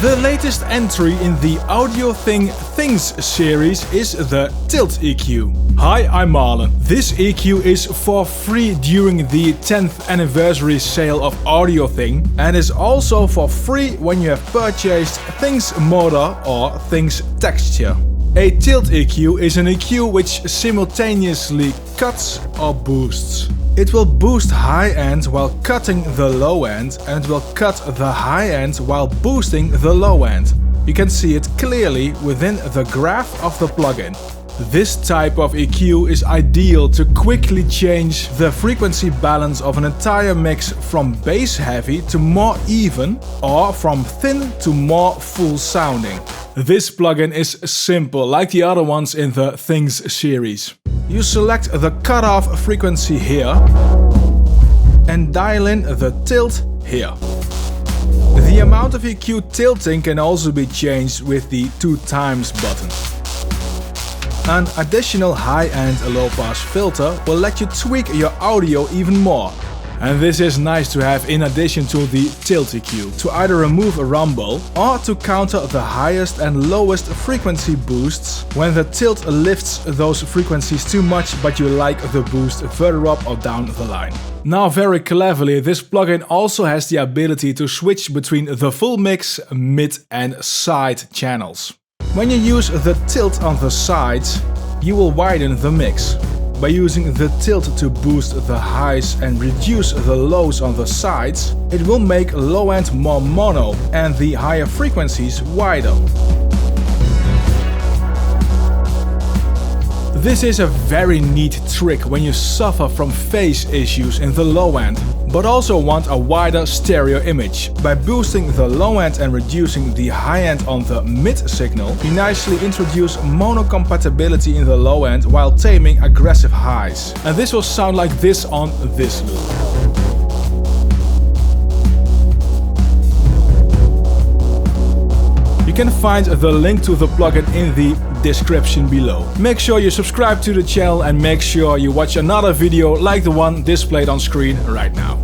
The latest entry in the Audiothing Things series is the Tilt EQ. Hi, I'm Marlon. This EQ is for free during the 10th anniversary sale of Audiothing and is also for free when you have purchased Things Motor or Things Texture. A tilt EQ is an EQ which simultaneously cuts or boosts. It will boost high end while cutting the low end, and it will cut the high end while boosting the low end. You can see it clearly within the graph of the plugin. This type of EQ is ideal to quickly change the frequency balance of an entire mix from bass heavy to more even, or from thin to more full sounding. This plugin is simple, like the other ones in the Things series. You select the cutoff frequency here and dial in the tilt here. The amount of EQ tilting can also be changed with the 2x button. An additional high-end low-pass filter will let you tweak your audio even more. And this is nice to have in addition to the tilt EQ, to either remove a rumble or to counter the highest and lowest frequency boosts when the tilt lifts those frequencies too much but you like the boost further up or down the line. Now, very cleverly, this plugin also has the ability to switch between the full mix, mid and side channels. When you use the tilt on the sides, you will widen the mix. By using the tilt to boost the highs and reduce the lows on the sides, it will make low end more mono and the higher frequencies wider. This is a very neat trick when you suffer from phase issues in the low end, but also want a wider stereo image. By boosting the low end and reducing the high end on the mid signal, you nicely introduce mono compatibility in the low end while taming aggressive highs. And this will sound like this on this loop. You can find the link to the plugin in the description below. Make sure you subscribe to the channel and make sure you watch another video like the one displayed on screen right now.